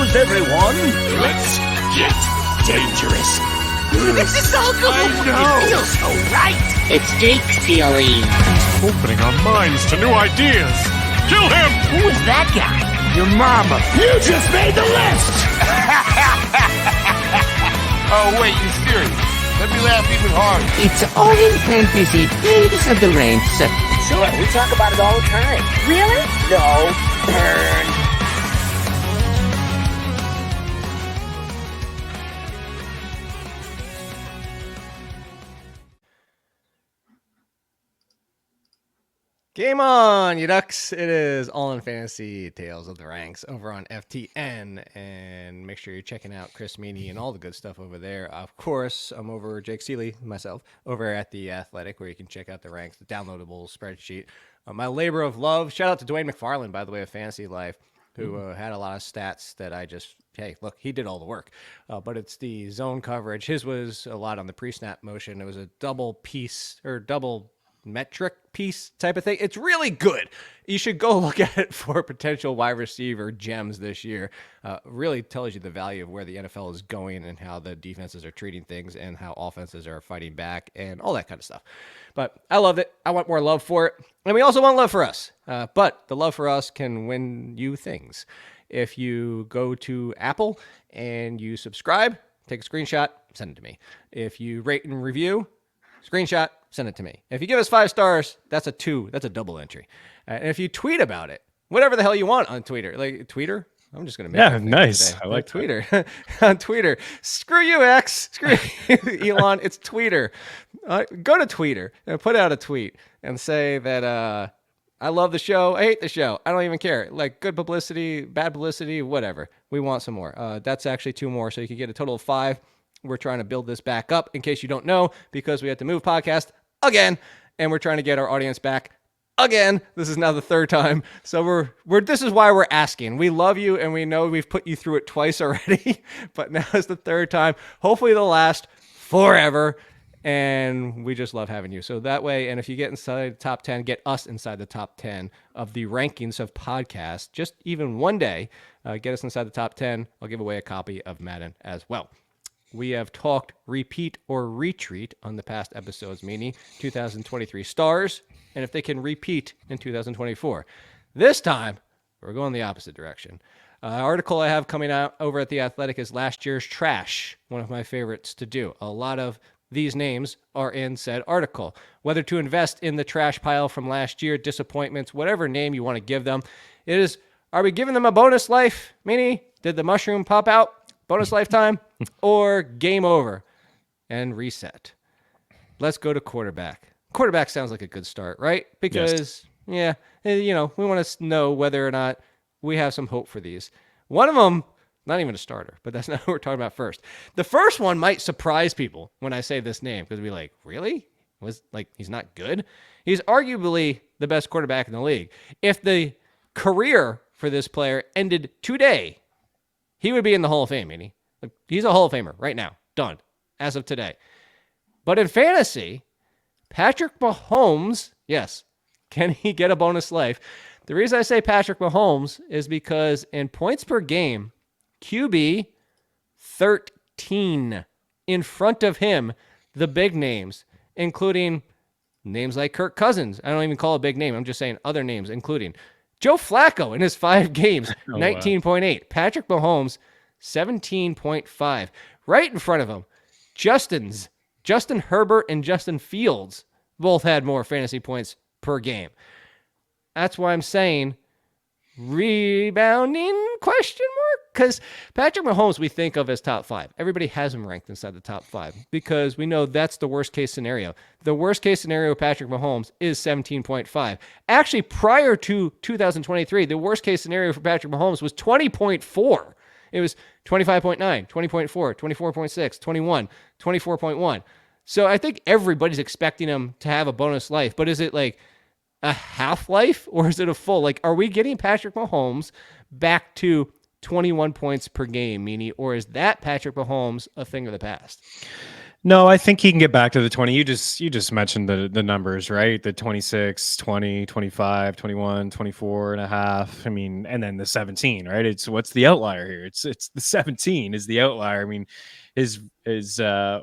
Greetings, everyone. Let's get dangerous. This is so cool. I know. It feels so right. It's Jake Ciely. He's opening our minds to new ideas. Kill him! Who is that guy? Your mama. You just made the list! Oh, wait, you're serious? Let me laugh even harder. It's all in fantasy. Please of the range. Sure, we talk about it all the time. Really? No. Burn. Game on, you ducks. It is All in Fantasy Tales of the Ranks over on FTN. And make sure you're checking out Chris Meany and all the good stuff over there. Of course, I'm over Jake Ciely, myself, over at The Athletic, where you can check out the ranks, the downloadable spreadsheet. My labor of love. Shout out to Dwayne McFarland, by the way, of Fantasy Life, who had a lot of stats that I just, hey, look, he did all the work. But it's the zone coverage. His was a lot on the pre-snap motion. It was a double piece or double metric piece type of thing. It's really good. You should go look at it for potential wide receiver gems this year. Really tells you the value of where the NFL is going and how the defenses are treating things and how offenses are fighting back and all that kind of stuff. But I loved it. I want more love for it. And we also want love for us. But the love for us can win you things. If you go to Apple and you subscribe, take a screenshot, send it to me. If you rate and review, screenshot, send it to me. If you give us 5 stars, that's a 2. That's a double entry. And if you tweet about it, whatever the hell you want on Twitter, like Twitter, I'm just going to make it nice. today. I like Twitter. On Twitter. Screw you, X. Screw you, Elon. It's Twitter. Go to Twitter and put out a tweet and say that I love the show. I hate the show. I don't even care. Like good publicity, bad publicity, whatever. We want some more. That's actually 2 more, so you can get a total of 5. We're trying to build this back up, in case you don't know, because we had to move podcast again, and we're trying to get our audience back again. This is now the 3rd time, so we're this is why we're asking. We love you, and we know we've put you through it twice already, but now it's the 3rd time. Hopefully, they'll last forever, and we just love having you. So that way, and if you get inside the top 10, get us inside the top 10 of the rankings of podcasts. Just even one day, get us inside the top 10. I'll give away a copy of Madden as well. We have talked repeat or retreat on the past episodes, meaning 2023 stars, and if they can repeat in 2024. This time, we're going the opposite direction. Article I have coming out over at The Athletic is last year's trash, one of my favorites to do. A lot of these names are in said article. Whether to invest in the trash pile from last year, disappointments, whatever name you want to give them, it is, are we giving them a bonus life? Meaning, did the mushroom pop out? Bonus lifetime or game over and reset. Let's go to quarterback. Quarterback sounds like a good start, right? Because, we want to know whether or not we have some hope for these. One of them, not even a starter, but that's not what we're talking about first. The first one might surprise people when I say this name because we're like, really? He's not good? He's arguably the best quarterback in the league. If the career for this player ended today, he would be in the Hall of Fame, meaning he's a Hall of Famer right now. Done. As of today. But in fantasy, Patrick Mahomes, yes, can he get a bonus life? The reason I say Patrick Mahomes is because in points per game, QB 13. In front of him, the big names, including names like Kirk Cousins. I don't even call it a big name. I'm just saying other names, including Joe Flacco in his 5 games, 19.8. Wow. Patrick Mahomes, 17.5. Right in front of him, Justin Herbert and Justin Fields both had more fantasy points per game. That's why I'm saying rebounding question mark? Because Patrick Mahomes we think of as top 5. Everybody has him ranked inside the top 5 because we know that's the worst case scenario. The worst case scenario of Patrick Mahomes is 17.5. Actually, prior to 2023, the worst case scenario for Patrick Mahomes was 20.4. It was 25.9, 20.4, 24.6, 21, 24.1. So I think everybody's expecting him to have a bonus life, but is it like a half life or is it a full? Like, are we getting Patrick Mahomes back to 21 points per game, meaning, or is that Patrick Mahomes a thing of the past? No, I think he can get back to the 20. You just mentioned the numbers, right? The 26, 20, 25, 21, 24 and a half. I mean, and then the 17, right? It's what's the outlier here? It's the 17 is the outlier. I mean, his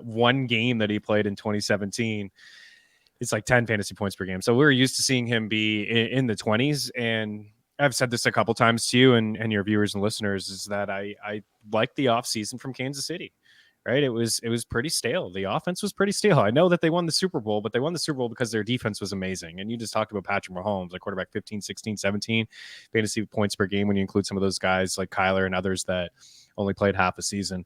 one game that he played in 2017, it's like 10 fantasy points per game. So we're used to seeing him be in the 20s, and I've said this a couple times to you and your viewers and listeners, is that I like the offseason from Kansas City. Right. It was pretty stale. The offense was pretty stale. I know that they won the Super Bowl, but they won the Super Bowl because their defense was amazing. And you just talked about Patrick Mahomes, like quarterback 15, 16, 17 fantasy points per game when you include some of those guys like Kyler and others that only played half a season.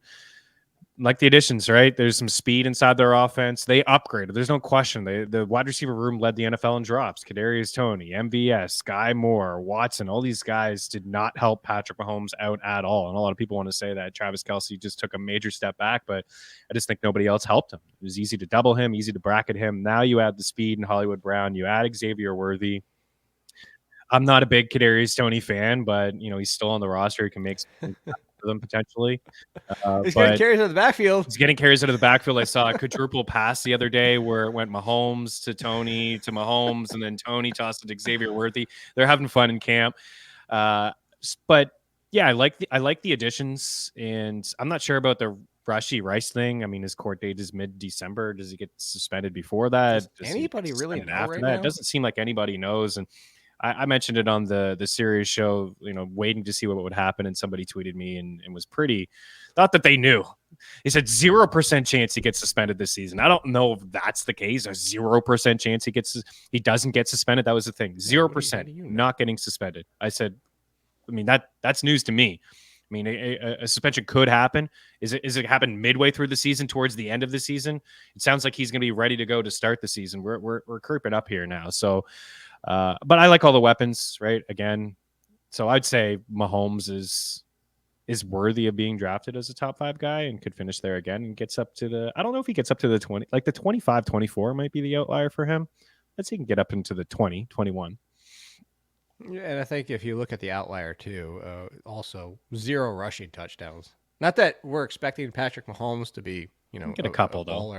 Like the additions, right? There's some speed inside their offense. They upgraded. There's no question. The wide receiver room led the NFL in drops. Kadarius Toney, MVS, Sky Moore, Watson. All these guys did not help Patrick Mahomes out at all. And a lot of people want to say that Travis Kelce just took a major step back, but I just think nobody else helped him. It was easy to double him, easy to bracket him. Now you add the speed in Hollywood Brown. You add Xavier Worthy. I'm not a big Kadarius Toney fan, but he's still on the roster. He can make some for them potentially. He's getting But carries out of the backfield. he's getting carries out of the backfield. I saw a quadruple pass the other day where it went Mahomes to Toney to Mahomes, and then Toney tossed it to Xavier Worthy. They're having fun in camp. But yeah, I like the additions, and I'm not sure about the Rashee Rice thing. I mean, his court date is mid-December. Does he get suspended before that? Does anybody really know after right that? now? It doesn't seem like anybody knows. And I mentioned it on the series show, waiting to see what would happen. And somebody tweeted me and was thought that they knew. He said 0% chance he gets suspended this season. I don't know if that's the case. A 0% chance he doesn't get suspended. That was the thing. 0% not getting suspended. I said, I mean, that's news to me. I mean, a suspension could happen. Is it happen midway through the season, towards the end of the season? It sounds like he's going to be ready to go to start the season. We're creeping up here now. So, but I like all the weapons, right? Again, so I'd say Mahomes is worthy of being drafted as a top 5 guy and could finish there again and gets up to I don't know if he gets up to the 20, like the 25, 24 might be the outlier for him. Let's see, he can get up into the 20, 21. Yeah, and I think if you look at the outlier too, also 0 rushing touchdowns. Not that we're expecting Patrick Mahomes to be, Get a couple though.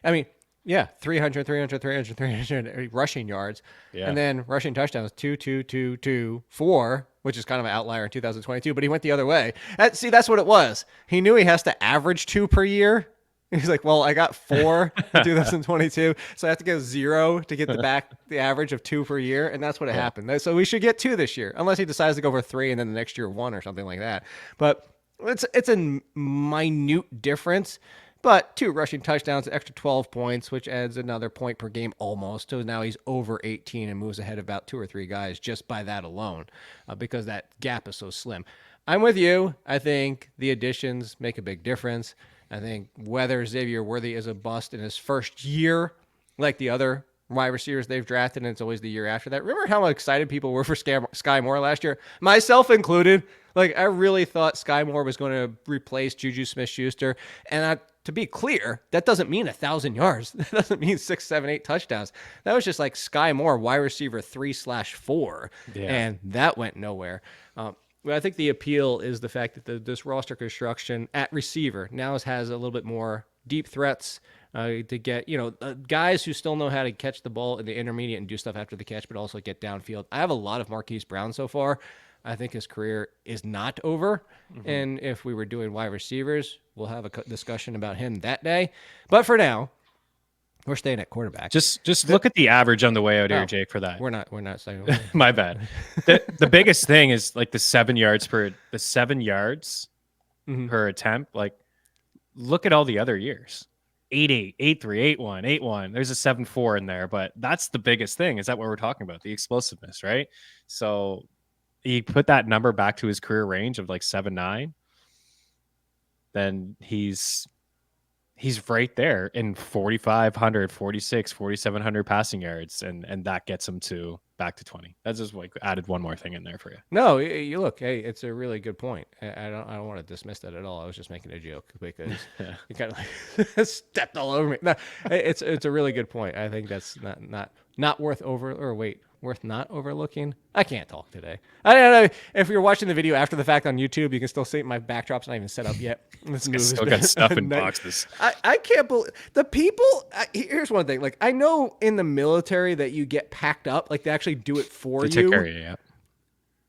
I mean, yeah, 300 rushing yards, Yeah. and then rushing touchdowns 2, 4, which is kind of an outlier in 2022. But he went the other way. That's what it was. He knew he has to average 2 per year. He's like, well, I got 4 in 2022, so I have to get 0 to get the average of 2 per year, and that's what happened. So we should get 2 this year, unless he decides to go for 3 and then the next year 1 or something like that. But it's a minute difference. But 2 rushing touchdowns, an extra 12 points, which adds another point per game almost. So now he's over 18 and moves ahead of about 2 or 3 guys just by that alone, because that gap is so slim. I'm with you. I think the additions make a big difference. I think whether Xavier Worthy is a bust in his first year, like the other wide receivers they've drafted, and it's always the year after that. Remember how excited people were for Sky Moore last year? Myself included. Like, I really thought Sky Moore was going to replace Juju Smith-Schuster. And to be clear, that doesn't mean 1,000 yards. That doesn't mean 6, 7, 8 touchdowns. That was just like Sky Moore, wide receiver 3/4. Yeah. And that went nowhere. But I think the appeal is the fact that this roster construction at receiver now has a little bit more deep threats to get, guys who still know how to catch the ball in the intermediate and do stuff after the catch, but also get downfield. I have a lot of Marquise Brown so far. I think his career is not over. Mm-hmm. And if we were doing wide receivers, we'll have a discussion about him that day. But for now, we're staying at quarterback. Just look at the average on the way out here, Jake, for that. We're not saying my bad. The biggest thing is like the 7 yards per attempt. Like, look at all the other years. 8-8, 8-3, 8-1, 8-1. There's a 7-4 in there, but that's the biggest thing. Is that what we're talking about? The explosiveness, right? So you put that number back to his career range of like 7-9, then he's right there in 4,500, 46, 4,700 passing yards, and that gets him back to 20. That's just like added one more thing in there for you. No, you look, hey, it's a really good point. I don't want to dismiss that at all. I was just making a joke because you kind of like stepped all over me. No, it's a really good point. I think that's not worth worth not overlooking? I can't talk today. I don't know if you're watching the video after the fact on YouTube, you can still see my backdrop's not even set up yet. This move Still got stuff in boxes. I can't believe the people. Here's one thing. Like, I know in the military that you get packed up, like they actually do it for you. Take care of you, yeah.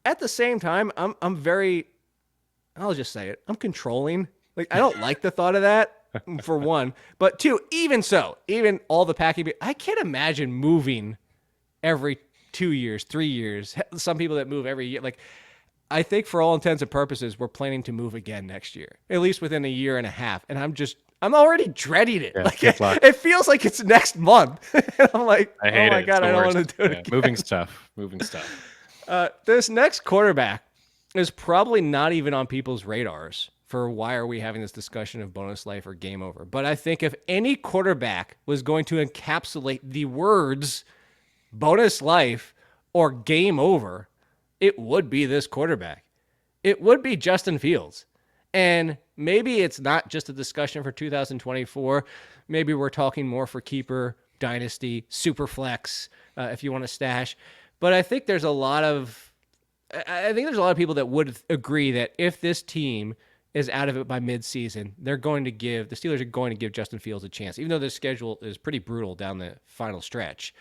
At the same time, I'm very, I'll just say it, I'm controlling. Like, I don't like the thought of that, for one. But two, even all the packing, I can't imagine moving every 2 years, 3 years. Some people that move every year. Like, I think for all intents and purposes, we're planning to move again next year, at least within a year and a half. And I'm already dreading it. Yeah, like, it feels like it's next month. And I'm like, I hate oh my it. God, I don't Worst. want to do it again. Moving's tough. Moving's tough. This next quarterback is probably not even on people's radars for why are we having this discussion of bonus life or game over. But I think if any quarterback was going to encapsulate the words bonus life or game over, it would be this quarterback. It would be Justin Fields. And maybe it's not just a discussion for 2024. Maybe we're talking more for keeper, dynasty, super flex, if you want to stash. But I think there's a lot of people that would agree that if this team is out of it by midseason, the Steelers are going to give Justin Fields a chance. Even though their schedule is pretty brutal down the final stretch,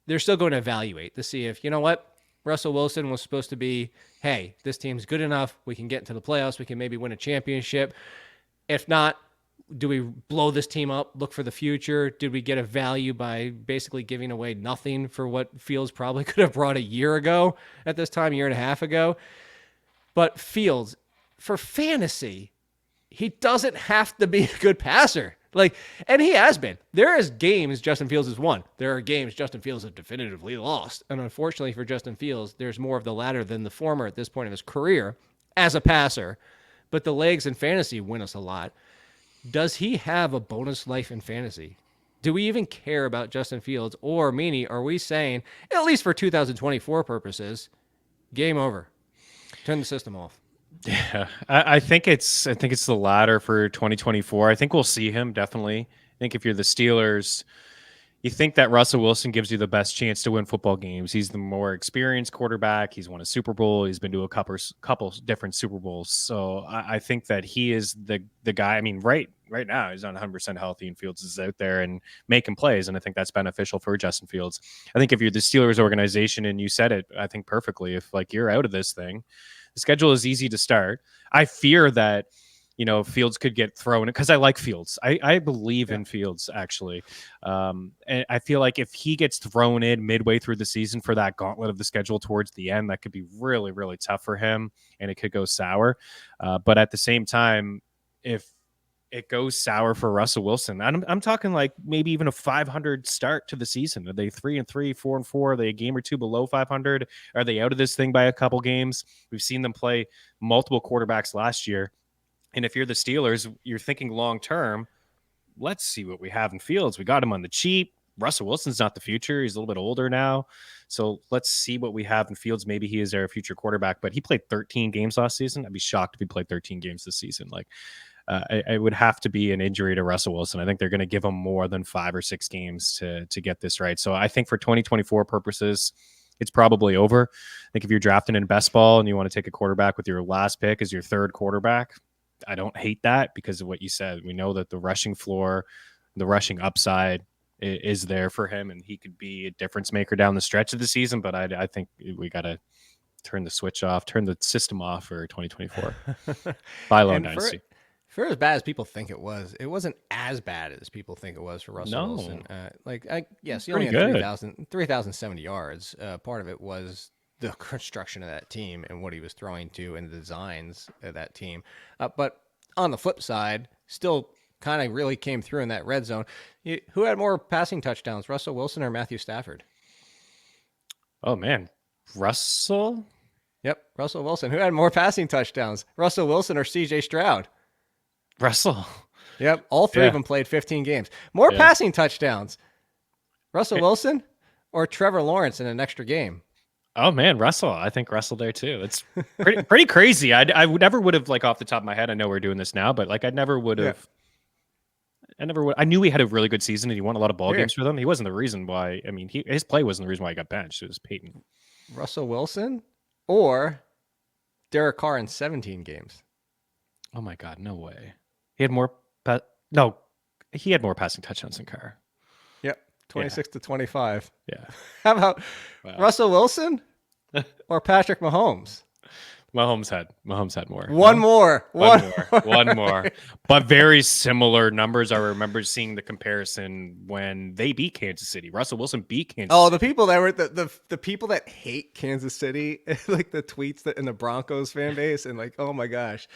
they're still going to evaluate to see if, you know what, Russell Wilson was supposed to be, hey, this team's good enough, we can get into the playoffs, we can maybe win a championship. If not, do we blow this team up, look for the future? Did we get a value by basically giving away nothing for what Fields probably could have brought a year ago at this time, year and a half ago? But Fields, for fantasy, he doesn't have to be a good passer. And he has been. There is games Justin Fields has won. There are games Justin Fields has definitively lost. And unfortunately for Justin Fields, there's more of the latter than the former at this point of his career as a passer. But the legs in fantasy win us a lot. Does he have a bonus life in fantasy? Do we even care about Justin Fields? Or, meaning, are we saying, at least for 2024 purposes, game over? Turn the system off. Yeah, I think it's the latter for 2024. I think we'll see him, definitely. I think if you're the Steelers, you think that Russell Wilson gives you the best chance to win football games. He's the more experienced quarterback. He's won a Super Bowl. He's been to a couple different Super Bowls. So I think that he is the guy. I mean, right now he's not 100% healthy, and Fields is out there and making plays, and I think that's beneficial for Justin Fields. I think if you're the Steelers organization, and you said it, I think perfectly, if you're out of this thing, the schedule is easy to start. I fear that Fields could get thrown because I like Fields. I believe in Fields, actually. And I feel like if he gets thrown in midway through the season for that gauntlet of the schedule towards the end, that could be really, really tough for him, and it could go sour. But at the same time, if it goes sour for Russell Wilson, I'm talking like maybe even a 500 start to the season. Are they 3-3, 4-4? Are they a game or two below 500? Are they out of this thing by a couple games? We've seen them play multiple quarterbacks last year. And if you're the Steelers, you're thinking long-term, let's see what we have in Fields. We got him on the cheap. Russell Wilson's not the future. He's a little bit older now. So let's see what we have in Fields. Maybe he is our future quarterback, but he played 13 games last season. I'd be shocked if he played 13 games this season. It would have to be an injury to Russell Wilson. I think they're going to give him more than 5 or 6 games to get this right. So I think for 2024 purposes, it's probably over. I think if you're drafting in best ball and you want to take a quarterback with your last pick as your third quarterback, I don't hate that because of what you said. We know that the rushing floor, the rushing upside is there for him, and he could be a difference maker down the stretch of the season. But I think we got to turn the switch off, turn the system off for 2024. Buy low dynasty. For as bad as people think it wasn't as bad as people think it was for Russell Wilson. Yes, he only had 3,070 yards. Part of it was the construction of that team and what he was throwing to and the designs of that team. But on the flip side, still kind of really came through in that red zone. Who had more passing touchdowns, Russell Wilson or Matthew Stafford? Oh, man. Russell? Yep, Russell Wilson. Who had more passing touchdowns, Russell Wilson or CJ Stroud? Russell. Yep, all three of them played 15 games. More passing touchdowns, Russell Wilson or Trevor Lawrence in an extra game? Oh man, Russell. I think Russell there too. It's pretty crazy. I never would have, off the top of my head, I know we're doing this now, but I never would have I knew he had a really good season and he won a lot of ball Here. games for them. He wasn't the reason why. I mean, his play wasn't the reason why he got benched. It was Peyton. Russell Wilson or Derek Carr in 17 games. Oh my God, no way. He had more. No, he had more passing touchdowns than Carr. Yep, 26 to 25. Yeah. How about Russell Wilson or Patrick Mahomes? Mahomes had more. One more. One more. But very similar numbers. I remember seeing the comparison when they beat Kansas City. Russell Wilson beat Kansas City. Oh, the people that were the people that hate Kansas City, like the tweets that in the Broncos fan base, and like, oh my gosh.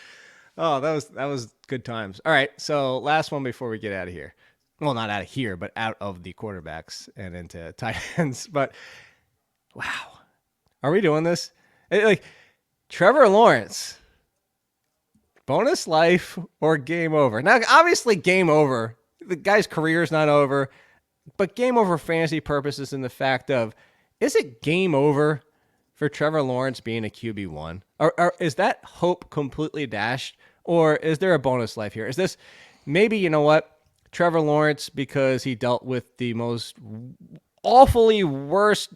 Oh, that was good times. All right, so last one before we get out of here. Well, not out of here, but out of the quarterbacks and into tight ends. But wow, are we doing this? Like Trevor Lawrence, bonus life or game over? Now, obviously, game over. The guy's career is not over, but game over fantasy purposes in the fact of, is it game over for Trevor Lawrence being a QB1? Or is that hope completely dashed? Or is there a bonus life here? Is this maybe, you know what, Trevor Lawrence, because he dealt with the most awfully worst,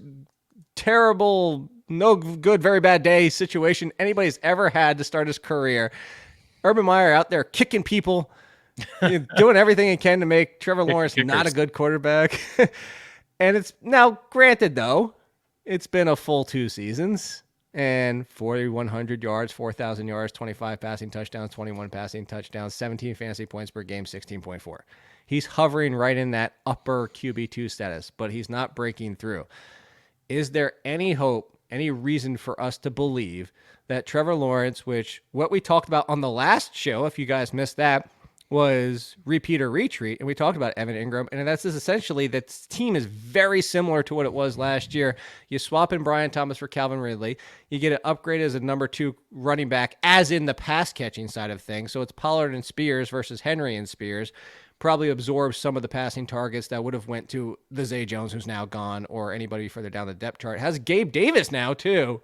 terrible, no good, very bad day situation anybody's ever had to start his career. Urban Meyer out there kicking people, doing everything he can to make Trevor Lawrence not a good quarterback. And it's now, granted, though, it's been a full 2 seasons and 4,100 yards, 4,000 yards, 25 passing touchdowns, 21 passing touchdowns, 17 fantasy points per game, 16.4. He's hovering right in that upper QB2 status, but he's not breaking through. Is there any hope, any reason for us to believe that Trevor Lawrence, which what we talked about on the last show, if you guys missed that, was repeat or retreat, and we talked about Evan Ingram, and that's essentially that team is very similar to what it was last year. You swap in Brian Thomas for Calvin Ridley. You get it upgraded as a number 2 running back, as in the pass-catching side of things. So it's Pollard and Spears versus Henry and Spears. Probably absorbs some of the passing targets that would have went to the Zay Jones, who's now gone, or anybody further down the depth chart. Has Gabe Davis now, too.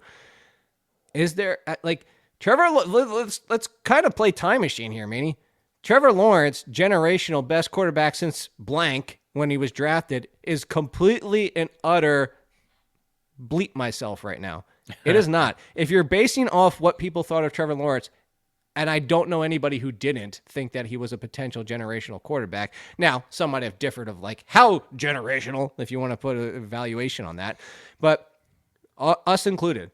Is there, like, Trevor, let's kind of play time machine here, Manny. Trevor Lawrence, generational best quarterback since blank when he was drafted, is completely and utter bleep myself right now. It is not. If you're basing off what people thought of Trevor Lawrence, and I don't know anybody who didn't think that he was a potential generational quarterback. Now, some might have differed of like how generational, if you want to put an evaluation on that. But us included,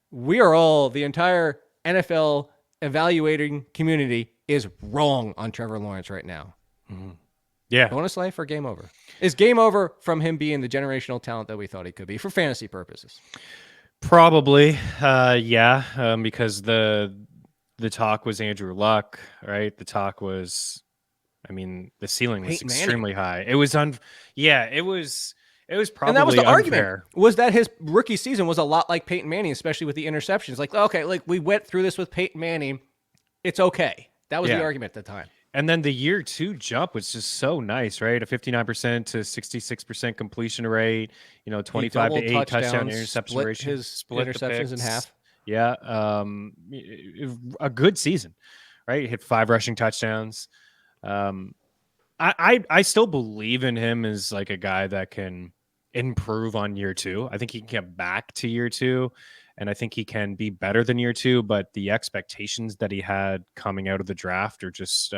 we are all, the entire NFL evaluating community is wrong on Trevor Lawrence right now. Mm-hmm. Yeah. Bonus life or game over? Is game over from him being the generational talent that we thought he could be for fantasy purposes? Probably. Yeah. Because the talk was Andrew Luck, right? The talk was, I mean, the ceiling was extremely high. It was it was probably, and that was the argument, was that his rookie season was a lot like Peyton Manning, especially with the interceptions. Like, okay, like we went through this with Peyton Manning. It's okay. That was the argument at the time. And then the year 2 jump was just so nice, right? A 59% to 66% completion rate, 25 to 8 touchdown interception ratio. Split interceptions in half. Yeah. A good season, right? He hit 5 rushing touchdowns. I still believe in him as like a guy that can improve on year 2. I think he can get back to year 2. And I think he can be better than year 2, but the expectations that he had coming out of the draft are just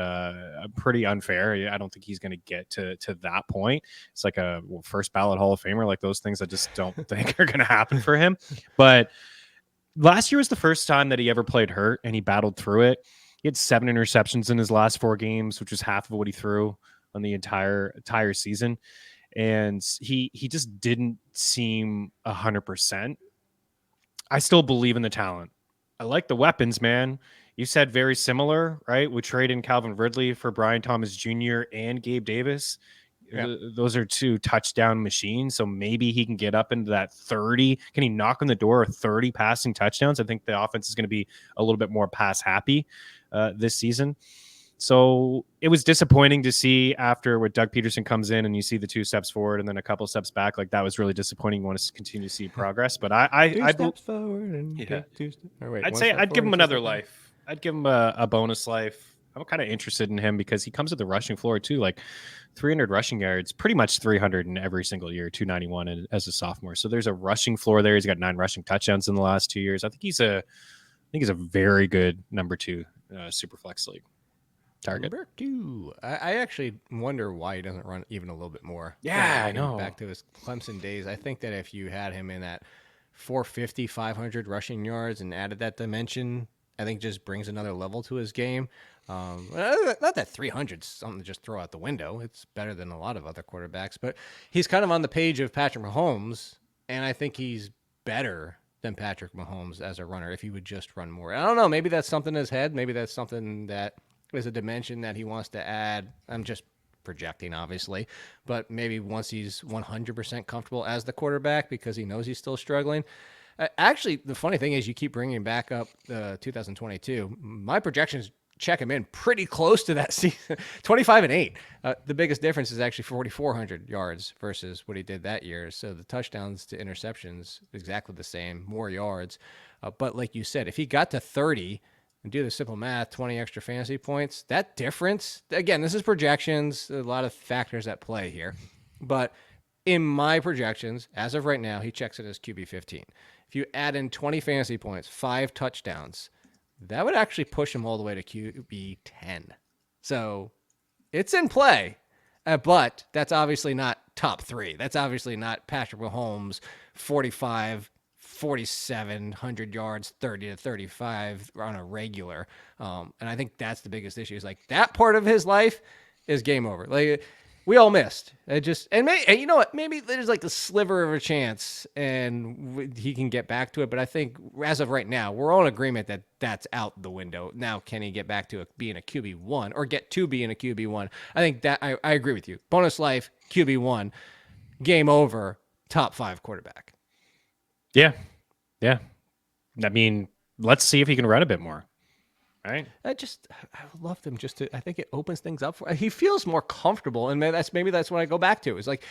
pretty unfair. I don't think he's going to get to that point. It's like a first ballot Hall of Famer. Like those things I just don't think are going to happen for him. But last year was the first time that he ever played hurt, and he battled through it. He had 7 interceptions in his last 4 games, which was half of what he threw on the entire season. And he just didn't seem 100%. I still believe in the talent. I like the weapons, man. You said very similar, right? We trade in Calvin Ridley for Brian Thomas Jr. and Gabe Davis. Yeah. Those are 2 touchdown machines. So maybe he can get up into that 30. Can he knock on the door of 30 passing touchdowns? I think the offense is going to be a little bit more pass happy this season. So it was disappointing to see after what Doug Peterson comes in and you see the 2 steps forward and then a couple steps back. Like that was really disappointing. You want to continue to see progress, but I steps forward and yeah. I'd say I'd give him another life. I'd give him a bonus life. I'm kind of interested in him because he comes with the rushing floor too, like 300 rushing yards, pretty much 300 in every single year, 291 as a sophomore. So there's a rushing floor there. He's got 9 rushing touchdowns in the last 2 years. I think he's a very good number 2 super flex league target. Number 2. I actually wonder why he doesn't run even a little bit more. Yeah, I know. Back to his Clemson days, I think that if you had him in that 450, 500 rushing yards and added that dimension, I think just brings another level to his game. Not that 300 is something to just throw out the window. It's better than a lot of other quarterbacks, but he's kind of on the page of Patrick Mahomes, and I think he's better than Patrick Mahomes as a runner if he would just run more. I don't know. Maybe that's something in his head. Maybe that's something that is a dimension that he wants to add. I'm just projecting, obviously, but maybe once he's 100% comfortable as the quarterback because he knows he's still struggling. Actually, the funny thing is you keep bringing back up 2022. My projections check him in pretty close to that season, 25-8. The biggest difference is actually 4,400 yards versus what he did that year. So the touchdowns to interceptions, exactly the same, more yards. But like you said, if he got to 30 and do the simple math, 20 extra fantasy points, that difference, again, this is projections, a lot of factors at play here. But in my projections, as of right now, he checks it as QB 15. If you add in 20 fantasy points, 5 touchdowns, that would actually push him all the way to QB 10. So it's in play, but that's obviously not top 3. That's obviously not Patrick Mahomes, 45, 4,700 yards, 30 to 35 on a regular. And I think that's the biggest issue is like that part of his life is game over. Like we all missed. And you know what? Maybe there's like a sliver of a chance and he can get back to it. But I think as of right now, we're all in agreement that that's out the window. Now, can he get back to being a QB1 or get to being a QB1? I think that I agree with you. Bonus life, QB1, game over, top 5 quarterback. Yeah. I mean, let's see if he can run a bit more. Right. I love him I think it opens things up for, he feels more comfortable. And maybe that's what I go back to is like,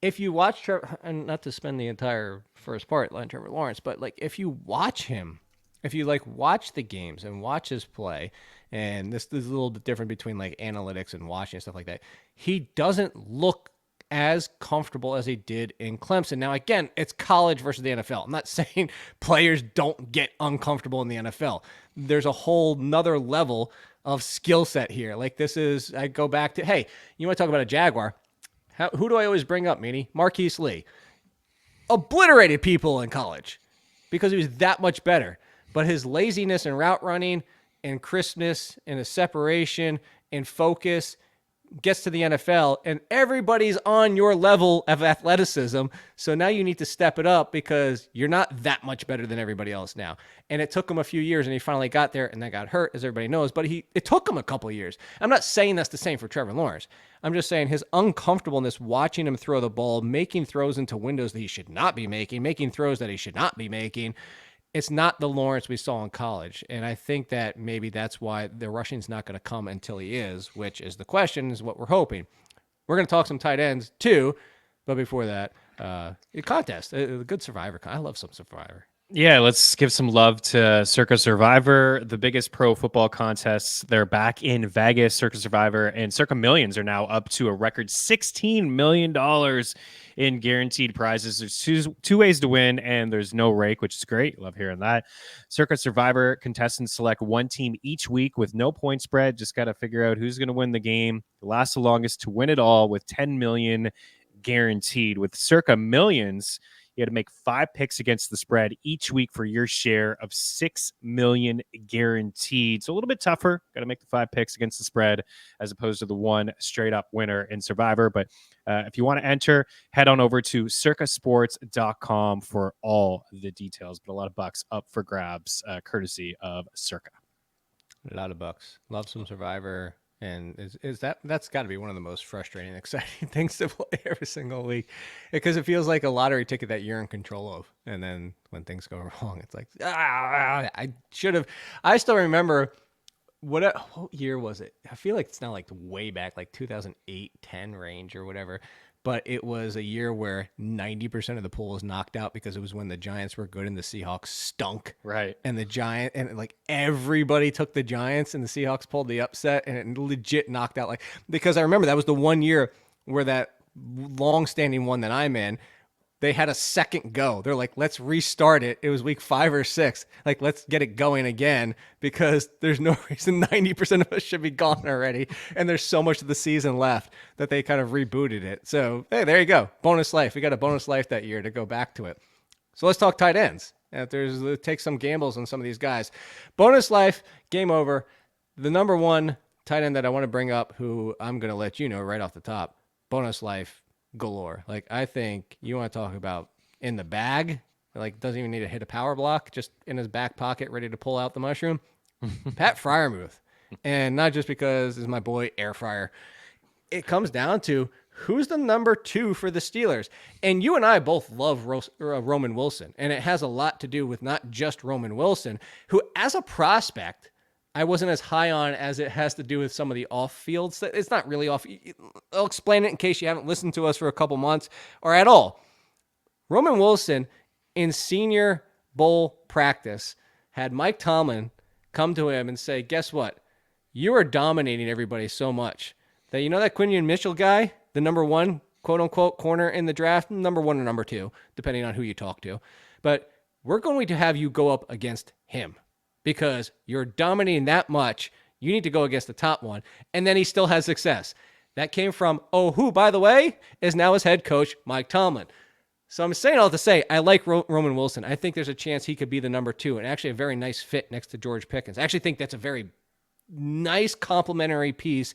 if you watch Trevor, and not to spend the entire first part like Trevor Lawrence, but like if you watch him, if you like watch the games and watch his play, and this is a little bit different between like analytics and watching and stuff like that, he doesn't look as comfortable as he did in Clemson. Now, again, it's college versus the NFL. I'm not saying players don't get uncomfortable in the NFL. There's a whole nother level of skill set here. Like I go back to, hey, you want to talk about a Jaguar? Who do I always bring up, Meanie? Marquise Lee. Obliterated people in college because he was that much better. But his laziness in route running and crispness and his separation and focus gets to the NFL and everybody's on your level of athleticism. So now you need to step it up because you're not that much better than everybody else now. And it took him a few years and he finally got there and then got hurt, as everybody knows, but it took him a couple of years. I'm not saying that's the same for Trevor Lawrence. I'm just saying his uncomfortableness watching him throw the ball, making throws into windows that he should not be making throws that he should not be making. It's not the Lawrence we saw in college. And I think that maybe that's why the rushing's not going to come until he is, which is the question, is what we're hoping. We're going to talk some tight ends too. But before that, a contest, a good Survivor. I love some Survivor. Yeah, let's give some love to Circa Survivor, the biggest pro football contests. They're back in Vegas. Circa Survivor and Circa Millions are now up to a record $16 million in guaranteed prizes. There's two ways to win, and there's no rake, which is great. Love hearing that. Circa Survivor contestants select one team each week with no point spread. Just got to figure out who's going to win the game. The last the longest to win it all with $10 million guaranteed. With Circa Millions, you had to make 5 picks against the spread each week for your share of $6 million guaranteed. So a little bit tougher. Got to make the 5 picks against the spread as opposed to the one straight up winner in Survivor. But if you want to enter, head on over to circasports.com for all the details. But a lot of bucks up for grabs, courtesy of Circa. A lot of bucks. Love some Survivor. And that's got to be one of the most frustrating, exciting things to play every single week, because it feels like a lottery ticket that you're in control of. And then when things go wrong, it's like, I should have. I still remember what year was it? I feel like it's now like way back, like 2008, 10 range or whatever. but it was a year where 90% of the pool was knocked out because it was when the Giants were good and the Seahawks stunk. Right. And like everybody took the Giants and the Seahawks pulled the upset and it legit knocked out because I remember that was the one year where that long-standing one that I'm in, they had a second go. They're like, let's restart it. It was week 5 or 6. Like, let's get it going again because there's no reason 90% of us should be gone already. And there's so much of the season left that they kind of rebooted it. So, hey, there you go. Bonus life. We got a bonus life that year to go back to it. So let's talk tight ends. Take some gambles on some of these guys. Bonus life, game over. The number one tight end that I want to bring up, who I'm going to let you know right off the top, bonus life galore. Like, I think you want to talk about in the bag, like doesn't even need to hit a power block, just in his back pocket, ready to pull out the mushroom. Pat Freiermuth. And not just because is my boy Air Fryer. It comes down to who's the number 2 for the Steelers. And you and I both love Roman Wilson. And it has a lot to do with not just Roman Wilson, who as a prospect, I wasn't as high on as it has to do with some of the off-field stuff. It's not really off. I'll explain it in case you haven't listened to us for a couple months or at all. Roman Wilson in Senior Bowl practice had Mike Tomlin come to him and say, guess what? You are dominating everybody so much that you know that Quinion Mitchell guy, the number 1, quote-unquote, corner in the draft, number 1 or number 2, depending on who you talk to. But we're going to have you go up against him. Because you're dominating that much, you need to go against the top one. And then he still has success. That came from, who, by the way, is now his head coach, Mike Tomlin. So I'm saying all to say, I like Roman Wilson. I think there's a chance he could be the number 2 and actually a very nice fit next to George Pickens. I actually think that's a very nice complementary piece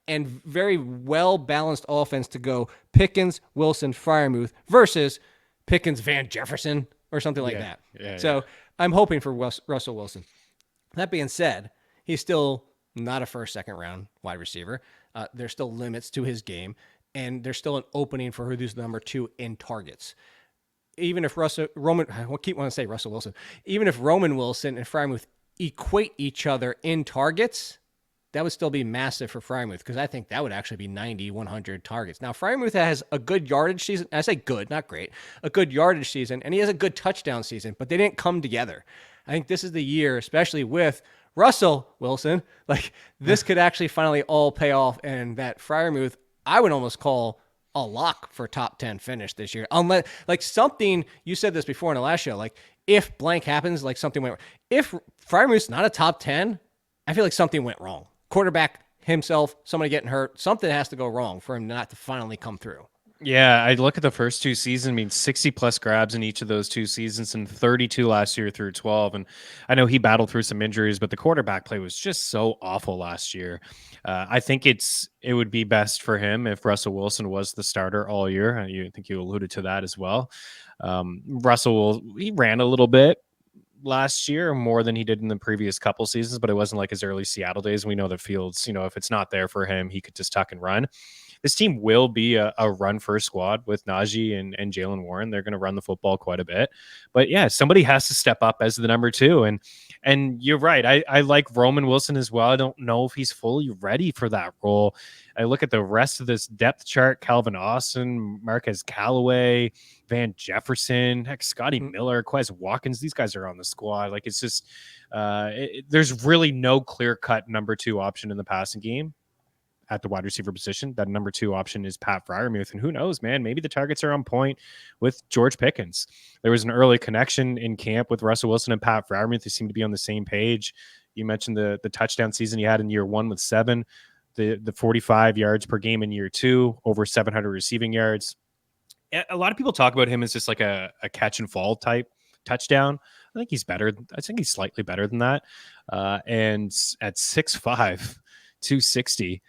and very well-balanced offense to go Pickens, Wilson, Freiermuth versus Pickens, Van Jefferson or something like that. So I'm hoping for Russell Wilson. That being said, he's still not a first, second round wide receiver. There's still limits to his game, and there's still an opening for who's number 2 in targets. Even if Russell Wilson, even if Roman Wilson and Freiermuth equate each other in targets, that would still be massive for Freiermuth because I think that would actually be 90, 100 targets. Now, Freiermuth has a good yardage season. I say good, not great. A good yardage season, and he has a good touchdown season, but they didn't come together. I think this is the year, especially with Russell Wilson, like this could actually finally all pay off, and that Freiermuth, I would almost call a lock for top 10 finish this year. Unless, like something, you said this before in the last show, like if blank happens, like something went wrong. If Freiermuth's not a top 10, I feel like something went wrong. Quarterback himself, somebody getting hurt, something has to go wrong for him not to finally come through. Yeah, I look at the first 2 seasons, I mean 60 plus grabs in each of those 2 seasons and 32 last year through 12. And I know he battled through some injuries, but the quarterback play was just so awful last year. I think it would be best for him if Russell Wilson was the starter all year. I think you alluded to that as well. He ran a little bit last year, more than he did in the previous couple seasons, but it wasn't like his early Seattle days. We know the Fields, if it's not there for him, he could just tuck and run. This team will be a run-first squad with Najee and Jalen Warren. They're going to run the football quite a bit. But yeah, somebody has to step up as the number 2. And you're right. I like Roman Wilson as well. I don't know if he's fully ready for that role. I look at the rest of this depth chart: Calvin Austin, Marquez Callaway, Van Jefferson, heck, Scotty Miller, Quez Watkins. These guys are on the squad. Like, it's just there's really no clear-cut number 2 option in the passing game at the wide receiver position. That number 2 option is Pat Freiermuth. And who knows, man, maybe the targets are on point with George Pickens. There was an early connection in camp with Russell Wilson and Pat Freiermuth. They seem to be on the same page. You mentioned the touchdown season he had in year 1 with 7, the 45 yards per game in year 2, over 700 receiving yards. A lot of people talk about him as just like a catch and fall type touchdown. I think he's better. I think he's slightly better than that. And at 6'5", 260,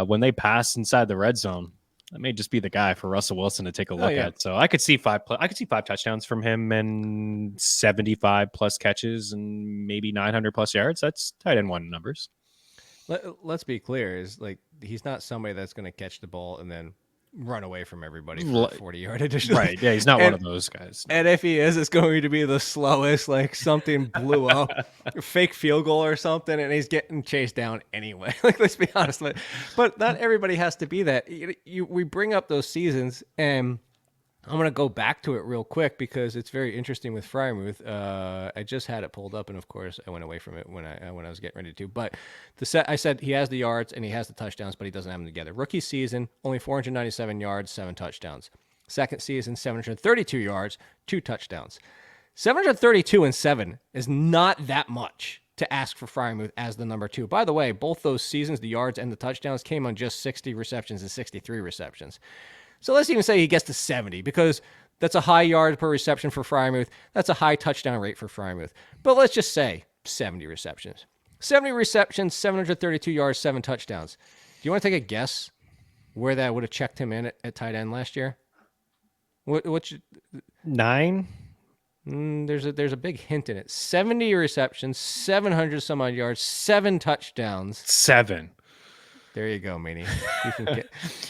when they pass inside the red zone, that may just be the guy for Russell Wilson to take a look at. So I could see 5 touchdowns from him and 75 plus catches and maybe 900 plus yards. That's tight end 1 numbers. Let's be clear, is like he's not somebody that's going to catch the ball and then run away from everybody for a 40-yard addition. Right. Yeah, he's not one of those guys. And if he is, it's going to be the slowest, like something blew up, a fake field goal or something, and he's getting chased down anyway. Like, let's be honest. But not everybody has to be that. We bring up those seasons, and I'm going to go back to it real quick because it's very interesting with Freiermuth. I just had it pulled up, and of course, I went away from it when I was getting ready to. But I said he has the yards and he has the touchdowns, but he doesn't have them together. Rookie season, only 497 yards, 7 touchdowns. Second season, 732 yards, 2 touchdowns. 732 and 7 is not that much to ask for Freiermuth as the number 2. By the way, both those seasons, the yards and the touchdowns, came on just 60 receptions and 63 receptions. So let's even say he gets to 70 because that's a high yard per reception for Freiermuth. That's a high touchdown rate for Freiermuth. But let's just say 70 receptions. 70 receptions, 732 yards, 7 touchdowns. Do you want to take a guess where that would have checked him in at tight end last year? What 9? There's a big hint in it. 70 receptions, 700 some odd yards, 7 touchdowns. 7. There you go, Meanie.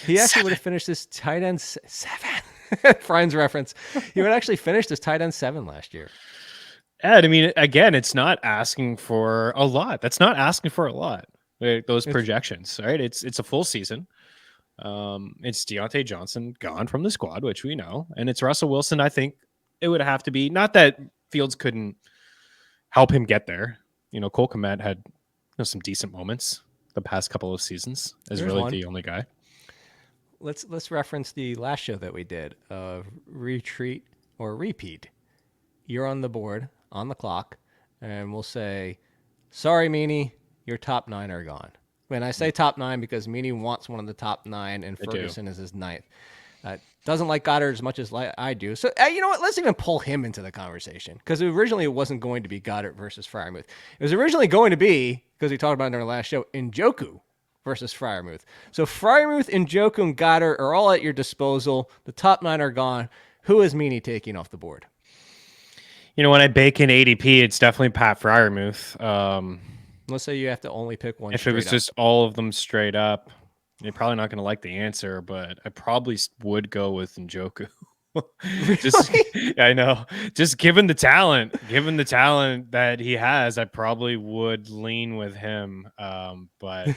He actually would have finished this tight end 7. Friends reference. He would actually finish this tight end 7 last year. Ed, I mean, again, it's not asking for a lot. That's not asking for a lot. Those projections, right? It's a full season. It's Deontay Johnson gone from the squad, which we know, and it's Russell Wilson. I think it would have to be, not that Fields couldn't help him get there. Cole Kmet had some decent moments the past couple of seasons is There's really one. the only guy. Let's reference the last show that we did retreat or repeat. You're on the board, on the clock, and we'll say, sorry, Meanie, your top 9 are gone. When I say top 9 because Meanie wants one of the top 9 and Ferguson is his 9th. Doesn't like Goddard as much as I do. So, you know what? Let's even pull him into the conversation because originally it wasn't going to be Goddard versus Freiermuth. It was originally going to be, because we talked about it in our last show, Njoku versus Freiermuth. So Freiermuth, Njoku, and Goddard are all at your disposal. The top 9 are gone. Who is Meanie taking off the board? When I bake in ADP, it's definitely Pat Freiermuth. Let's say you have to only pick one. If it was just all of them straight up, you're probably not going to like the answer, but I probably would go with Njoku. I know. Just given the talent that he has, I probably would lean with him. But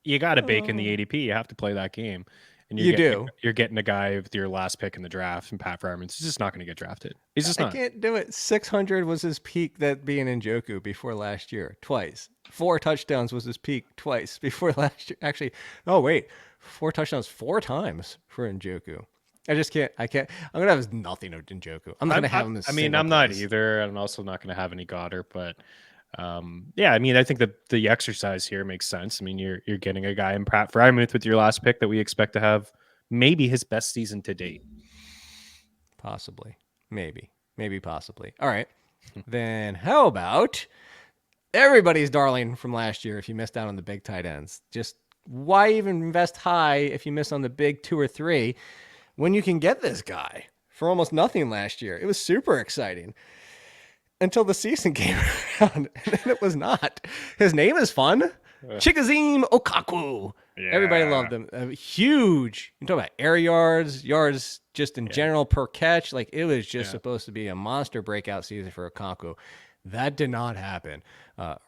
you got to bake in the ADP. You have to play that game. And you're getting a guy with your last pick in the draft, and Pat Freiermuth is just not going to get drafted. He's just not. I can't do it. 600 was his peak, that being Njoku before last year, twice. 4 touchdowns was his peak twice before last year. Actually, 4 touchdowns 4 times for Njoku. I just can't. I'm going to have nothing of Njoku. I'm not going to have him. I'm not either. I'm also not going to have any Goddard, but I think that the exercise here makes sense. I mean, you're getting a guy in Pat Freiermuth with your last pick that we expect to have maybe his best season to date. Possibly. Maybe possibly. All right. Then how about everybody's darling from last year if you missed out on the big tight ends? Just why even invest high if you miss on the big 2 or 3 when you can get this guy for almost nothing last year? It was super exciting. Until the season came around, and then it was not. His name is fun. Chigoziem Okonkwo. Yeah. Everybody loved him. Huge. You're talking about air yards just in general per catch. Like, it was just supposed to be a monster breakout season for Okonkwo. That did not happen.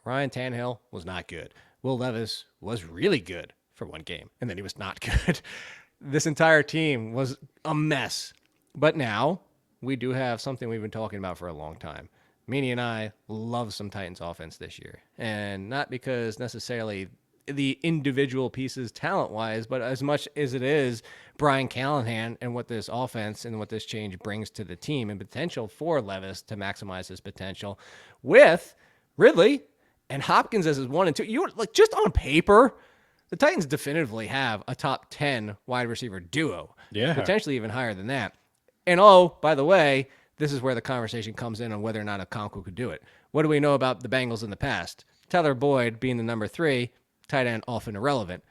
Ryan Tannehill was not good. Will Levis was really good for one game, and then he was not good. This entire team was a mess. But now we do have something we've been talking about for a long time. Meanie and I love some Titans offense this year. And not because necessarily the individual pieces talent-wise, but as much as it is Brian Callahan and what this offense and what this change brings to the team and potential for Levis to maximize his potential with Ridley and Hopkins as his 1 and 2. Just on paper, the Titans definitively have a top 10 wide receiver duo. Yeah. Potentially even higher than that. And by the way, this is where the conversation comes in on whether or not Okonkwo could do it. What do we know about the Bengals in the past? Tyler Boyd being the number 3, tight end often irrelevant.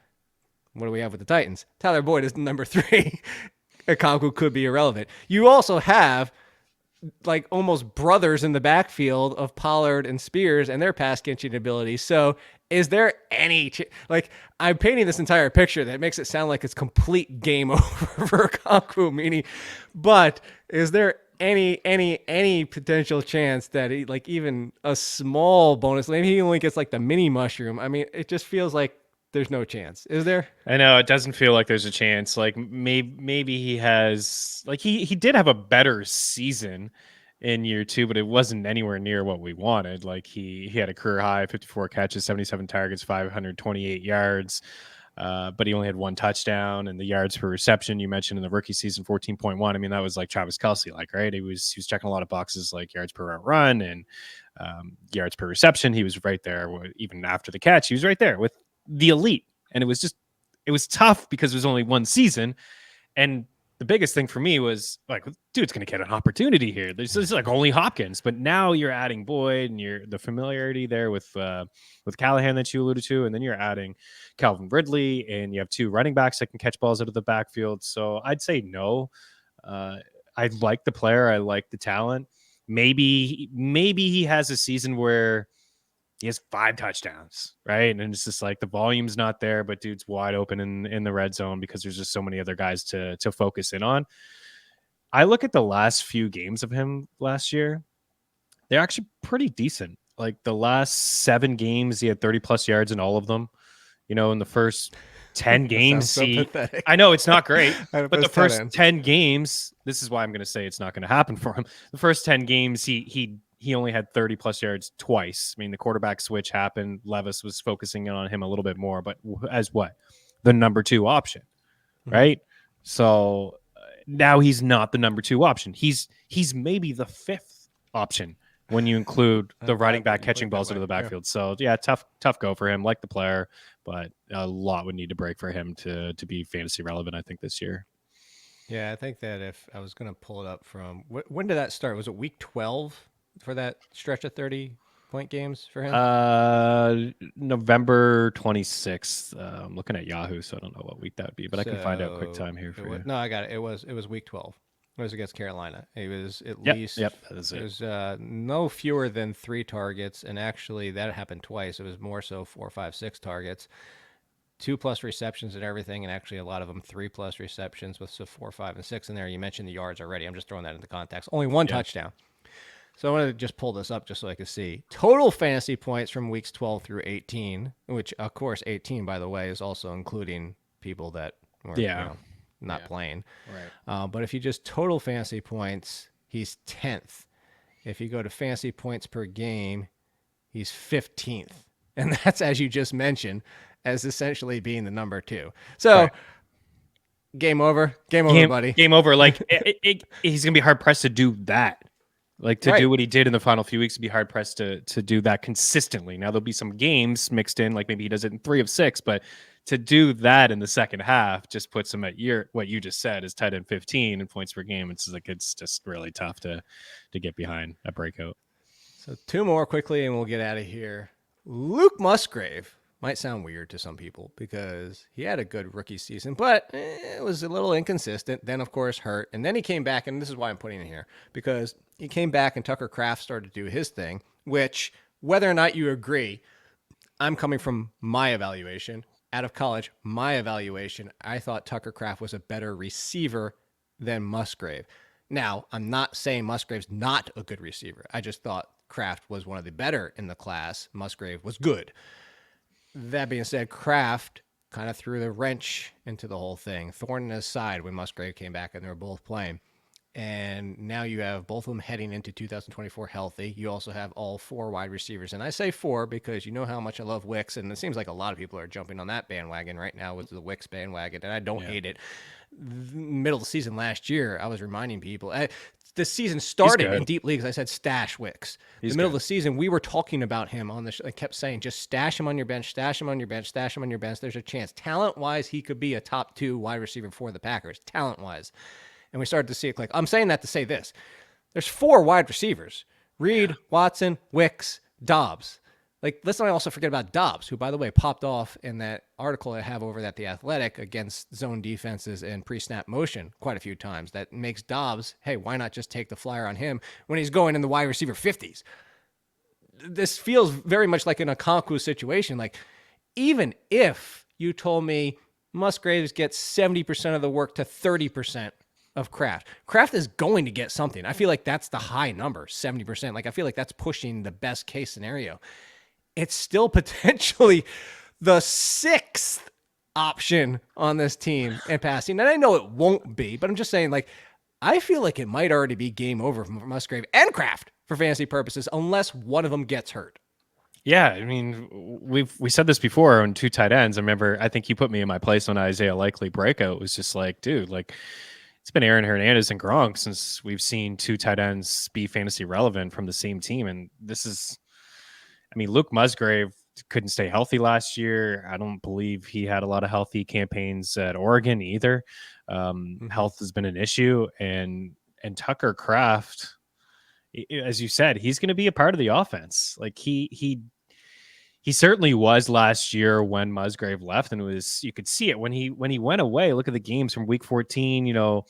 What do we have with the Titans? Tyler Boyd is the number 3. Okonkwo could be irrelevant. You also have like almost brothers in the backfield of Pollard and Spears and their pass catching ability. So is there any like I'm painting this entire picture that makes it sound like it's complete game over for Okonkwo, meaning, but is there any potential chance that he, like even a small bonus, maybe he only gets like the mini mushroom? I mean, it just feels like there's no chance. Is there? I know it doesn't feel like there's a chance. Like maybe he has like he did have a better season in year 2, but it wasn't anywhere near what we wanted. Like he had a career high 54 catches, 77 targets, 528 yards. But he only had 1 touchdown, and the yards per reception you mentioned in the rookie season 14.1. I mean, that was like Travis Kelce, like, right? He was checking a lot of boxes like yards per run and yards per reception. He was right there even after the catch. He was right there with the elite, and it was tough because it was only 1 season. And the biggest thing for me was like, dude's going to get an opportunity here. This is like only Hopkins, but now you're adding Boyd and you're the familiarity there with Callahan that you alluded to. And then you're adding Calvin Ridley, and you have 2 running backs that can catch balls out of the backfield. So I'd say no. I like the player. I like the talent. Maybe he has a season where he has 5 touchdowns, right? And it's just like the volume's not there, but dude's wide open in the red zone because there's just so many other guys to focus in on. I look at the last few games of him last year. They're actually pretty decent. Like the last 7 games, he had 30 plus yards in all of them. You know, in the first 10 games, I know it's not great, but the first 10 games, this is why I'm going to say it's not going to happen for him. The first 10 games, he only had 30 plus yards twice. I mean, the quarterback switch happened. Levis was focusing on him a little bit more, but as what? The number 2 option, right? So now he's not the number 2 option. He's maybe the 5th option when you include the running back catching balls into the backfield. So yeah, tough go for him. Like the player, but a lot would need to break for him to be fantasy relevant, I think, this year. Yeah, I think that if I was going to pull it up from when did that start? Was it week 12 for that stretch of 30-point games for him? November 26th. I'm looking at Yahoo, so I don't know what week that would be, but I can find out quick time here for you. No, I got it. It was week 12. It was against Carolina. It was at least that is it. It was no fewer than 3 targets, and actually that happened twice. It was more so 4, 5, 6 targets, 2+ receptions and everything, and actually a lot of them 3+ receptions with 4, 5, and 6 in there. You mentioned the yards already. I'm just throwing that into context. Only 1 touchdown. So I want to just pull this up just so I can see total fantasy points from weeks 12 through 18, which of course 18, by the way, is also including people that were not playing. Right. But if you just total fantasy points, he's 10th. If you go to fantasy points per game, he's 15th. And that's, as you just mentioned, as essentially being the number 2. So game over, buddy. Game over. Like he's going to be hard pressed to do that. Like to do what he did in the final few weeks, to be hard pressed to do that consistently. Now there'll be some games mixed in, like maybe he does it in 3 of 6, but to do that in the second half just puts him at what you just said is tight end 15 in points per game. It's just really tough to get behind a breakout. So 2 more quickly and we'll get out of here. Luke Musgrave might sound weird to some people because he had a good rookie season, but it was a little inconsistent. Then, of course, hurt. And then he came back, and this is why I'm putting it here, because he came back and Tucker Kraft started to do his thing, which, whether or not you agree, I'm coming from my evaluation. Out of college, my evaluation, I thought Tucker Kraft was a better receiver than Musgrave. Now, I'm not saying Musgrave's not a good receiver. I just thought Kraft was one of the better in the class. Musgrave was good. That being said, Kraft kind of threw the wrench into the whole thing, thorn in his side when Musgrave came back and they were both playing. And now you have both of them heading into 2024 healthy. You also have all 4 wide receivers. And I say 4 because you know how much I love Wicks, and it seems like a lot of people are jumping on that bandwagon right now with the Wicks bandwagon, and I don't hate it. Middle of the season last year, I was reminding people, the season started in deep leagues. I said, stash Wicks. The middle of the season, we were talking about him on the show. I kept saying, just stash him on your bench, stash him on your bench, stash him on your bench. There's a chance. Talent-wise, he could be a top 2 wide receiver for the Packers, talent-wise. And we started to see it click. I'm saying that to say this. There's 4 wide receivers. Reed, Watson, Wicks, Dobbs. Like, let's not also forget about Dobbs, who, by the way, popped off in that article I have over at The Athletic against zone defenses and pre-snap motion quite a few times. That makes Dobbs, hey, why not just take the flyer on him when he's going in the wide receiver 50s? This feels very much like an Okonkwo situation. Like, even if you told me Musgraves gets 70% of the work to 30% of Kraft is going to get something. I feel like that's the high number, 70%. Like, I feel like that's pushing the best case scenario. It's still potentially the 6th option on this team in passing. And I know it won't be, but I'm just saying, like, I feel like it might already be game over for Musgrave and Kraft for fantasy purposes, unless one of them gets hurt. Yeah, I mean, we said this before on 2 tight ends. I remember, I think you put me in my place on Isaiah Likely breakout. It was just like, dude, like, it's been Aaron Hernandez and Gronk since we've seen 2 tight ends be fantasy relevant from the same team. And this is, I mean, Luke Musgrave couldn't stay healthy last year. I don't believe he had a lot of healthy campaigns at Oregon either. Health has been an issue, and Tucker Kraft, as you said, he's going to be a part of the offense. Like he certainly was last year when Musgrave left, and it was, you could see it when he went away. Look at the games from week 14,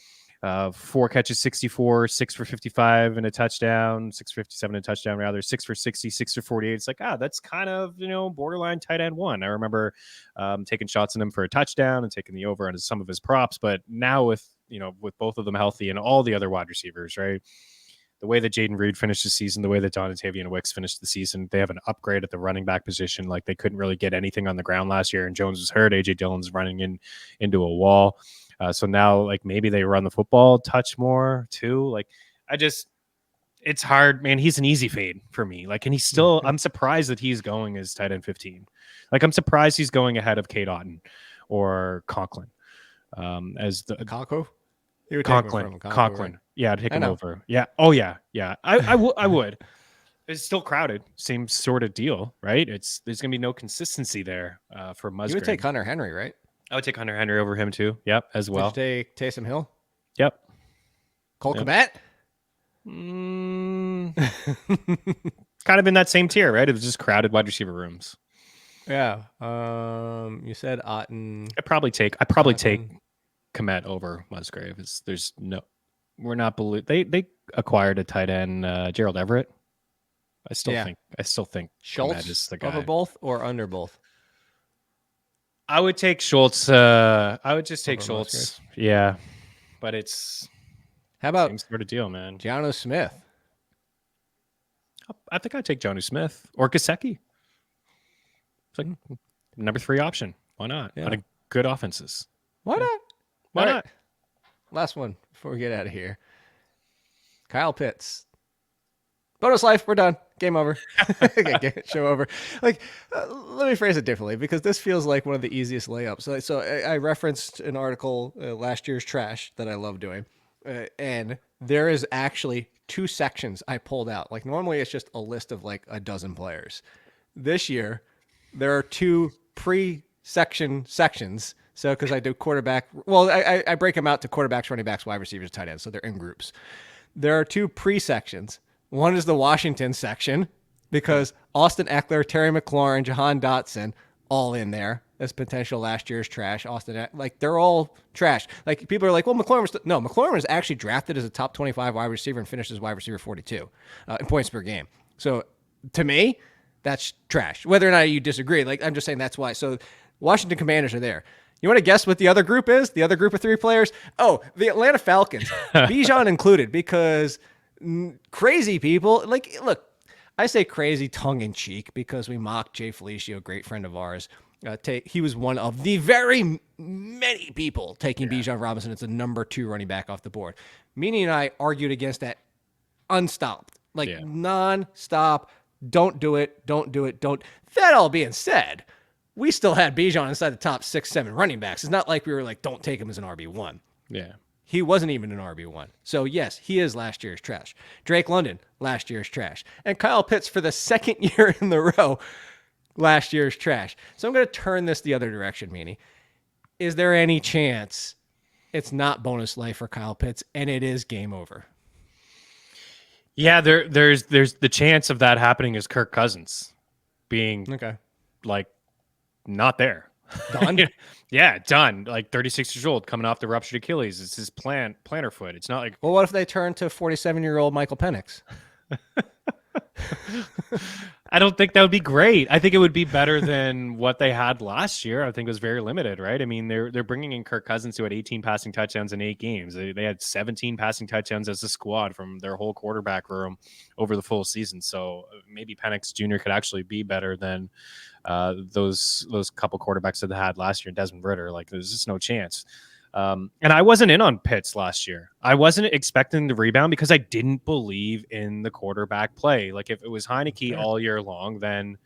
4 catches, 64, 6 for 55 and a touchdown, 6 for 57 and a touchdown, rather 6 for 60, 6 for 48. It's like, that's kind of, borderline tight end 1. I remember taking shots on him for a touchdown and taking the over on some of his props. But now with both of them healthy and all the other wide receivers, right? The way that Jaden Reed finished the season, the way that Dontavian Wicks finished the season, they have an upgrade at the running back position. Like, they couldn't really get anything on the ground last year, and Jones was hurt. AJ Dillon's running into a wall. So now, like, maybe they run the football touch more too. Like, it's hard, man. He's an easy fade for me. Like, and he's still, I'm surprised that he's going as tight end 15. Like, I'm surprised he's going ahead of Kate Otten or Conklin. As the Conklin? Conklin. Yeah, I'd take him over. Yeah. Oh yeah. Yeah. I would. It's still crowded. Same sort of deal, right? There's gonna be no consistency there for Musgrave. You would take Hunter Henry, right? I would take Hunter Henry over him too. Yep, as well. Did you take Taysom Hill? Yep. Cole Kmet? Kind of in that same tier, right? It was just crowded wide receiver rooms. Yeah. You said Otten. I'd probably take Kmet over Musgrave. We're not they acquired a tight end, Gerald Everett. I still think Schultz Kmet is the guy. over both or under both. I would take Schultz. I would just take Over Schultz. Musgrave. Yeah, but it's How about same sort of deal, man. Jonnu Smith? I think I'd take Jonnu Smith or Gesicki. It's like number 3 option. Why not? Yeah. On a good offenses. Why not? Why All not? right. Last one before we get out of here. Kyle Pitts. Bonus life. We're done. Game over. Show over. Like, let me phrase it differently, because this feels like one of the easiest layups. So I referenced an article, last year's trash, that I love doing. And there is actually 2 sections I pulled out. Like, normally it's just a list of like a dozen players. This year, there are 2 sections. So, because I do quarterback, well, I break them out to quarterbacks, running backs, wide receivers, tight ends. So they're in groups. There are 2 sections. One is the Washington section, because Austin Eckler, Terry McLaurin, Jahan Dotson, all in there as potential last year's trash. They're all trash. Like, people are like, well, McLaurin was actually drafted as a top 25 wide receiver and finished as wide receiver 42 in points per game. So to me, that's trash. Whether or not you disagree, like, I'm just saying that's why. So Washington Commanders are there. You want to guess what the other group is? The other group of 3 players? Oh, the Atlanta Falcons, Bijan included, because crazy people, like, look, I say crazy tongue in cheek because we mocked Jay Felicio, great friend of ours. He was one of the very many people taking Bijan Robinson as the number 2 running back off the board. Meaning and I argued against that unstopped, non-stop. Don't do it. Don't. That all being said, we still had Bijan inside the top 6, 7 running backs. It's not like we were like, don't take him as an RB1. Yeah. He wasn't even an RB1. So, yes, he is last year's trash. Drake London, last year's trash. And Kyle Pitts, for the 2nd year in the row, last year's trash. So I'm going to turn this the other direction, Meanie. Is there any chance it's not bonus life for Kyle Pitts and it is game over? Yeah, there's the chance of that happening is Kirk Cousins. being Okay. like not there. Done? Yeah, done. Like 36 years old, coming off the ruptured Achilles. It's his plantar foot. It's not like Well, what if they turn to 47-year-old Michael Penix? I don't think that would be great. I think it would be better than what they had last year. I think it was very limited, right? I mean, they're bringing in Kirk Cousins, who had 18 passing touchdowns in 8 games. They had 17 passing touchdowns as a squad from their whole quarterback room over the full season. So maybe Penix Jr. could actually be better than those couple quarterbacks that they had last year. Desmond Ridder, like there's just no chance. And I wasn't in on Pitts last year. I wasn't expecting the rebound because I didn't believe in the quarterback play. Like if it was Heineke all year long, then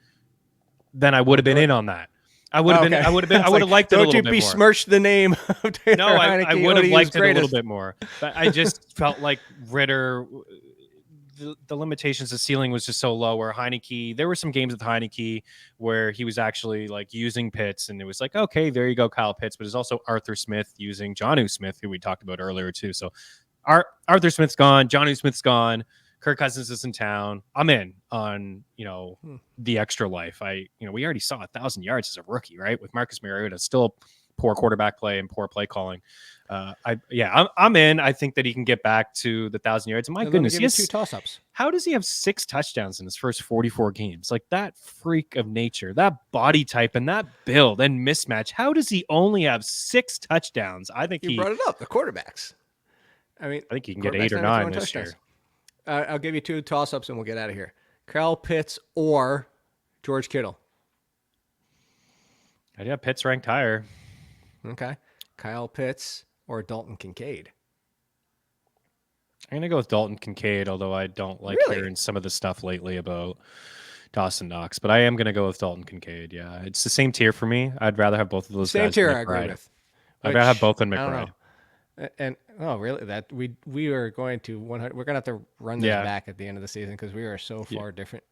I would have been in on that. I would have been. I would have liked it a little bit more. Don't you besmirch the name of Taylor No, Heineke. I would have liked it a little greatest. bit more. But I just felt like Ridder. The limitations, the ceiling was just so low. Where Heineke, there were some games with Heineke where he was actually like using Pitts, and it was like, okay, there you go, Kyle Pitts. But there's also Arthur Smith using Jonnu Smith, who we talked about earlier too. So Arthur Smith's gone, Jonnu Smith's gone, Kirk Cousins is in town. I'm in on the extra life. We already saw 1,000 yards as a rookie, right? With Marcus Mariota, still poor quarterback play and poor play calling. I'm in. I think that he can get back to the 1,000 yards. And my goodness, he has 2 toss-ups. How does he have 6 touchdowns in his first 44 games? Like that freak of nature, that body type, and that build and mismatch. How does he only have 6 touchdowns? I think You brought it up. The quarterbacks. I think he can get 8 or 9 this year. I'll give you 2 toss-ups and we'll get out of here. Kyle Pitts or George Kittle. I have Pitts ranked higher. Okay. Kyle Pitts or Dalton Kincaid. I'm going to go with Dalton Kincaid, although I don't like hearing some of the stuff lately about Dawson Knox. But I am going to go with Dalton Kincaid, yeah. It's the same tier for me. I'd rather have both of those guys. Same tier, I agree with. I'd rather have both than McBride. And really? That we are going to 100. We're going to have to run this back at the end of the season because we are so far different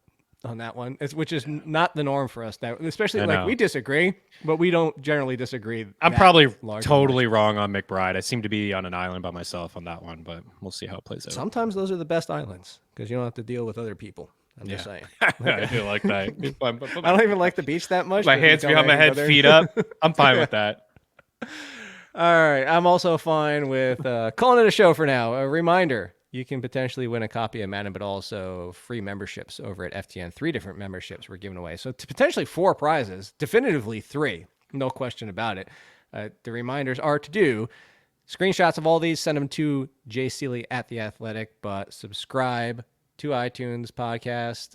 on that one, which is not the norm for us now. Especially we disagree, but we don't generally disagree. I'm probably totally wrong on McBride. I seem to be on an island by myself on that one, but we'll see how it plays out. Sometimes those are the best islands because you don't have to deal with other people. I'm just saying. I do like that. I don't even like the beach that much. My hands behind my head, feet up. I'm fine with that. All right. I'm also fine with calling it a show for now. A reminder, you can potentially win a copy of Madden, but also free memberships over at FTN. 3 different memberships we're giving away. So potentially 4 prizes, definitively 3. No question about it. The reminders are to do screenshots of all these, send them to Jay Ciely at The Athletic, but subscribe to iTunes podcast.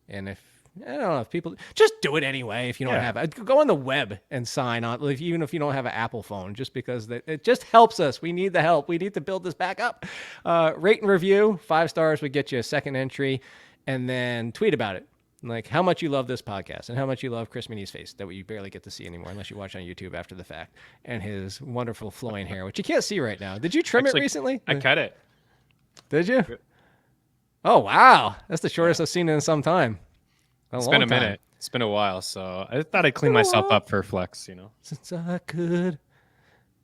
And if I don't know if people just do it anyway. If you don't have it, go on the web and sign on. Even if you don't have an Apple phone, just because it just helps us. We need the help. We need to build this back up. Rate and review 5 stars would get you a second entry, and then tweet about it. Like how much you love this podcast and how much you love Chris Meany's face that you barely get to see anymore unless you watch on YouTube after the fact, and his wonderful flowing hair, which you can't see right now. Did you trim it recently? I cut it. Did you? Oh, wow. That's the shortest I've seen it in some time. It's been a minute. It's been a while, so I thought I'd clean myself up for flex, Since I could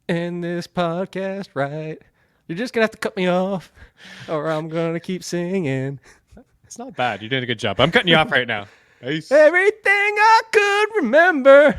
end this podcast right. You're just going to have to cut me off or I'm going to keep singing. It's not bad. You did a good job. I'm cutting you off right now. Peace. Everything I could remember.